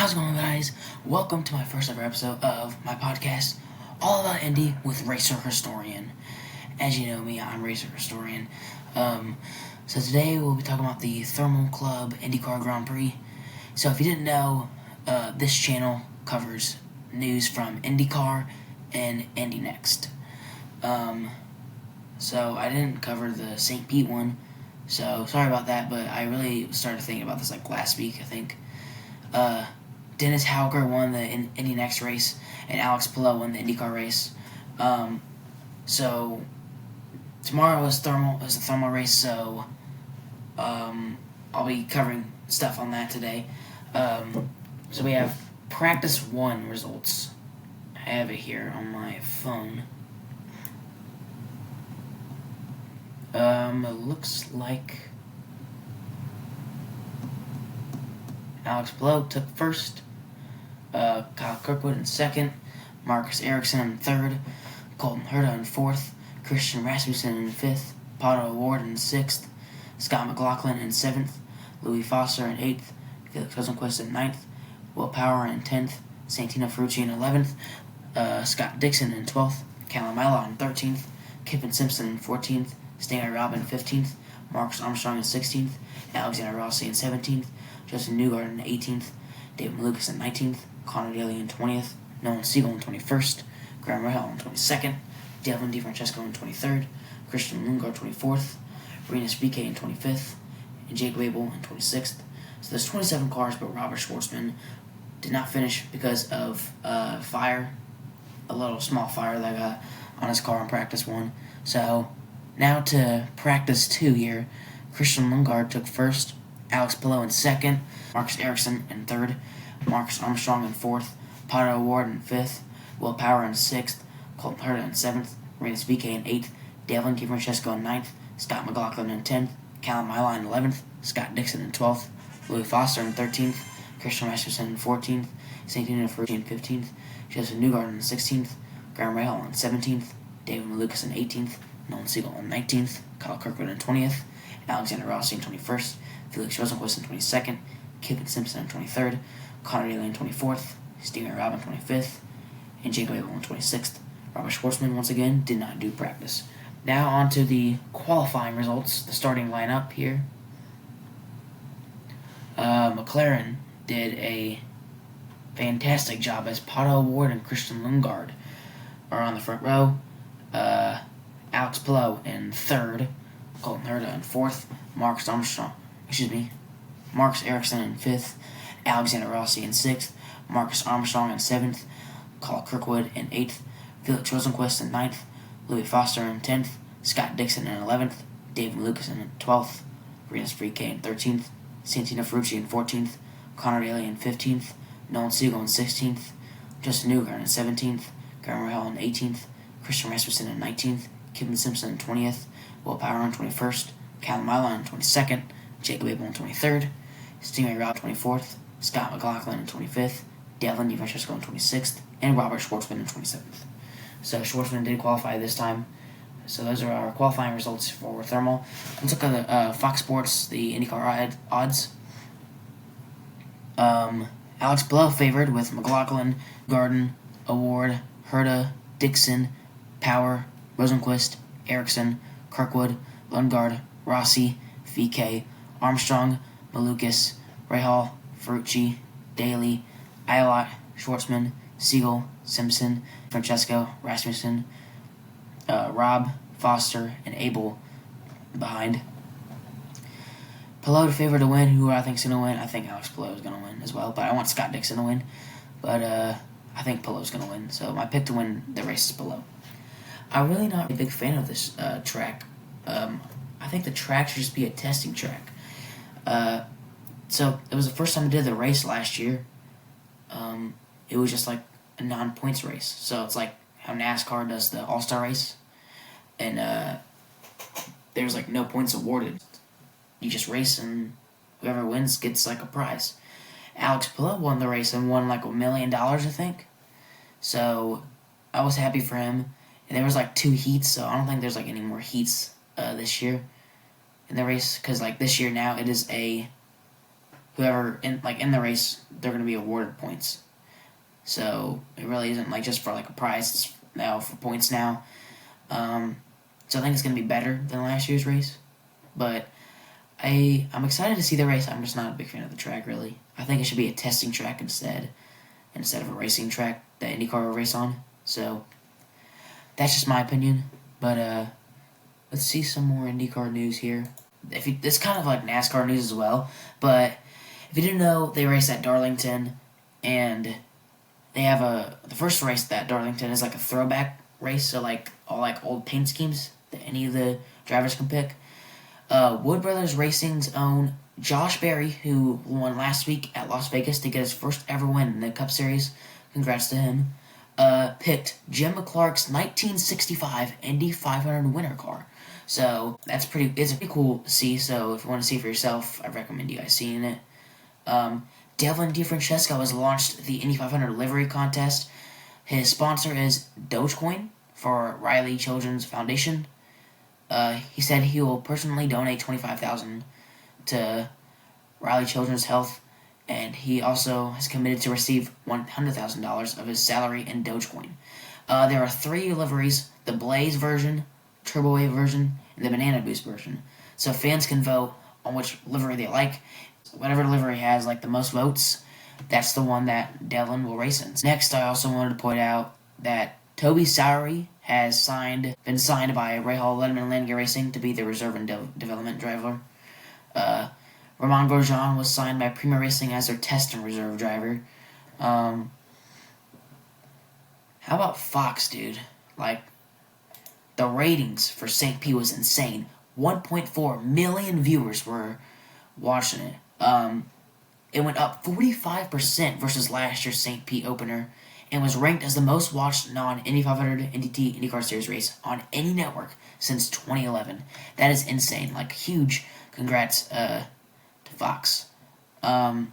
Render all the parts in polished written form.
How's it going, guys? Welcome to my first ever episode of my podcast, all about Indy with Racer Historian. As you know me, I'm Racer Historian. So today we'll be talking about the Thermal Club IndyCar Grand Prix. So if you didn't know, this channel covers news from IndyCar and Indy Next. So I didn't cover the St. Pete one, so sorry about that, but I really started thinking about this like last week, I think. Dennis Hauger won the Indy Next race, and Alex Palou won the IndyCar race. So tomorrow is the thermal race, so I'll be covering stuff on that today. So we have practice 1 results. I have it here on my phone. It looks like Alex Palou took first, Kyle Kirkwood in second, Marcus Ericsson in third, Colton Herta in fourth, Christian Rasmussen in fifth, Pato O'Ward in sixth, Scott McLaughlin in seventh, Louis Foster in eighth, Felix Rosenqvist in ninth, Will Power in 10th, Santino Ferrucci in 11th, Scott Dixon in 12th, Callum Ayla in 13th, Kiffin Simpson in 14th, Stanley Robb in 15th, Marcus Armstrong in 16th, Alexander Rossi in 17th, Justin Newgarden in 18th, David Malukas in 19th, Connor Daly in 20th, Nolan Siegel in 21st, Graham Rahal in 22nd, Devlin DeFrancesco in 23rd, Christian Lundgaard 24th, Rinus VeeKay in 25th, and Jake Wabel in 26th. So there's 27 cars, but Robert Schwartzman did not finish because of fire, a little small fire that got on his car in practice 1. So now to practice 2 here. Christian Lundgaard took first, Alex Palou in second, Marcus Ericsson in third, Marcus Armstrong in fourth, Pato O'Ward in fifth, Will Power in sixth, Colton Herta in seventh, Rinus VeeKay in eighth, Devlin DeFrancesco in ninth, Scott McLaughlin in 10th, Callum Ayla in 11th, Scott Dixon in 12th, Louis Foster in 13th, Christian Rasmussen in 14th, Santino Ferrucci in 15th, Justin Newgarden in 16th, Graham Rahal in 17th, David Malukas in 18th, Nolan Siegel in 19th, Kyle Kirkwood in 20th, Alexander Rossi in 21st, Felix Rosenqvist in 22nd, Kiffin Simpson in 23rd, Connor Daly in 24th, Stanley Robb in 25th, and Jake Wabel in 26th. Robert Schwartzman, once again, did not do practice. Now on to the qualifying results, the starting lineup here. McLaren did a fantastic job as Pato O'Ward and Christian Lundgaard are on the front row. Alex Palou in third, Colton Herta in fourth, Marcus Ericsson in fifth, Alexander Rossi in sixth, Marcus Armstrong in seventh, Kyle Kirkwood in eighth, Felix Rosenqvist in ninth, Louis Foster in 10th, Scott Dixon in 11th, David Malukas in 12th, Rinus VeeKay in 13th, Santino Ferrucci in 14th, Connor Daly in 15th, Nolan Siegel in 16th, Justin Newgarden in 17th, Graham Rahal in 18th, Christian Rasmussen in 19th, Kiffin Simpson in 20th, Will Power in 21st, Callum Ayla in 22nd, Jake Wabel in 23rd, Stanley Robb 24th, Scott McLaughlin in 25th, Devlin DeFrancesco in 26th, and Robert Schwartzman in 27th. So Schwartzman did qualify this time. So those are our qualifying results for thermal. Let's look at the Fox Sports, the IndyCar odds. Alex Palou favored with McLaughlin, Garden, O'Ward, Herta, Dixon, Power, Rosenqvist, Ericsson, Kirkwood, Lundgaard, Rossi, VeeKay, Armstrong, Malukas, Rahal, Ferrucci, Daly, Ayla, Schwartzman, Siegel, Simpson, Francesco, Rasmussen, Robb, Foster, and Abel behind. Palou favored to win. Who I think is going to win? I think Alex Palou is going to win as well, but I want Scott Dixon to win. But I think Palou is going to win, so my pick to win the race is Palou. I'm really not a big fan of this track. I think the track should just be a testing track. So it was the first time I did the race last year. It was just like a non-points race. So it's like how NASCAR does the All-Star race. And there's like no points awarded. You just race and whoever wins gets like a prize. Alex Palou won the race and won like $1 million, I think. So I was happy for him. And there was like 2 heats, so I don't think there's like any more heats this year in the race. Because like this year now it is a whoever in the race, they're going to be awarded points. So it really isn't like just for like a prize. It's now for points now. So I think it's going to be better than last year's race. But I'm excited to see the race. I'm just not a big fan of the track, really. I think it should be a testing track instead of a racing track that IndyCar will race on. So that's just my opinion. But let's see some more IndyCar news here. It's kind of like NASCAR news as well. But if you didn't know, they race at Darlington, and they have the first race at Darlington is like a throwback race, so like all like old paint schemes that any of the drivers can pick. Wood Brothers Racing's own Josh Berry, who won last week at Las Vegas to get his first ever win in the Cup Series, congrats to him, picked Jim McClark's 1965 Indy 500 winner car. So it's pretty cool to see. So if you want to see for yourself, I recommend you guys seeing it. Devlin DeFrancesco has launched the Indy 500 livery contest. His sponsor is Dogecoin for Riley Children's Foundation. He said he will personally donate $25,000 to Riley Children's Health, and he also has committed to receive $100,000 of his salary in Dogecoin. There are 3 liveries: the Blaze version, Turbo Wave version, and the Banana Boost version. So fans can vote on which livery they like. Whatever livery has like the most votes, that's the one that Devlin will race in. Next, I also wanted to point out that Toby Sowery has been signed by Rahal Letterman Landgear Racing to be the reserve and development driver. Romain Grosjean was signed by Prima Racing as their test and reserve driver. How about Fox, dude? Like, the ratings for St. Pete was insane. 1.4 million viewers were watching it. It went up 45% versus last year's St. Pete opener, and was ranked as the most watched non-Indy 500 NTT IndyCar Series race on any network since 2011. That is insane. Like, huge congrats to Fox. Mass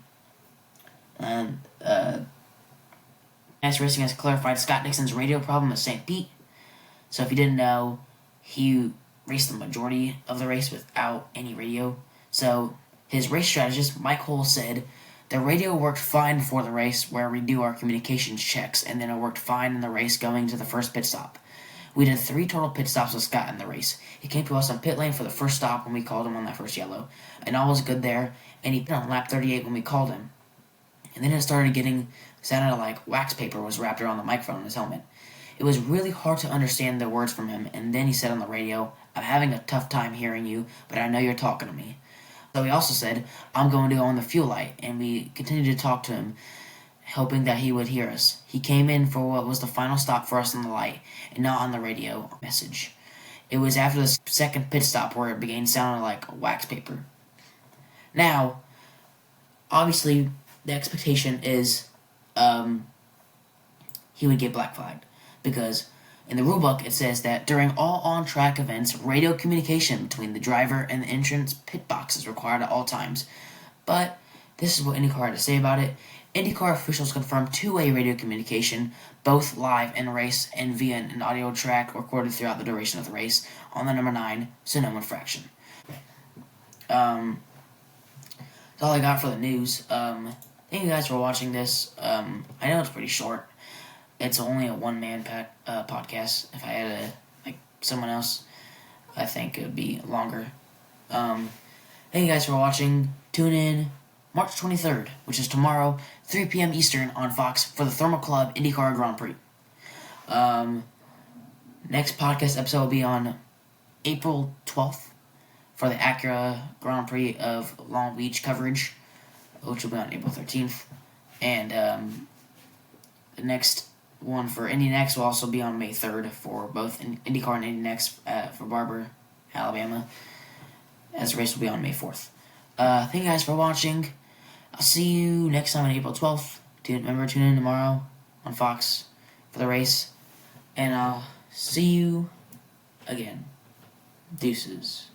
Racing has clarified Scott Dixon's radio problem at St. Pete. So if you didn't know, he raced the majority of the race without any radio. So his race strategist, Mike Hull, said, "The radio worked fine before the race where we do our communications checks, and then it worked fine in the race going to the first pit stop. We did 3 total pit stops with Scott in the race. He came to us on pit lane for the first stop when we called him on that first yellow, and all was good there, and he pit on lap 38 when we called him. And then it sounded like wax paper was wrapped around the microphone on his helmet. It was really hard to understand the words from him, and then he said on the radio, 'I'm having a tough time hearing you, but I know you're talking to me.' So he also said, 'I'm going to go on the fuel light,' and we continued to talk to him, hoping that he would hear us. He came in for what was the final stop for us on the light, and not on the radio message. It was after the second pit stop where it began sounding like wax paper." Now, obviously, the expectation is he would get black flagged, because in the rulebook it says that during all on-track events, radio communication between the driver and the entrance pit box is required at all times. But this is what IndyCar had to say about it. IndyCar officials confirmed 2-way radio communication, both live in race and via an audio track recorded throughout the duration of the race on the number 9 Sonoma infraction. That's all I got for the news. Thank you guys for watching this. I know it's pretty short. It's only a one-man podcast. If I had someone else, I think it would be longer. Thank you guys for watching. Tune in March 23rd, which is tomorrow, 3 p.m. Eastern on Fox for the Thermal Club IndyCar Grand Prix. Next podcast episode will be on April 12th for the Acura Grand Prix of Long Beach coverage, which will be on April 13th. And the next one for Indy Next will also be on May 3rd for both IndyCar and Indy Next for Barber, Alabama, as the race will be on May 4th. Thank you guys for watching. I'll see you next time on April 12th. Remember, tune in tomorrow on Fox for the race. And I'll see you again. Deuces.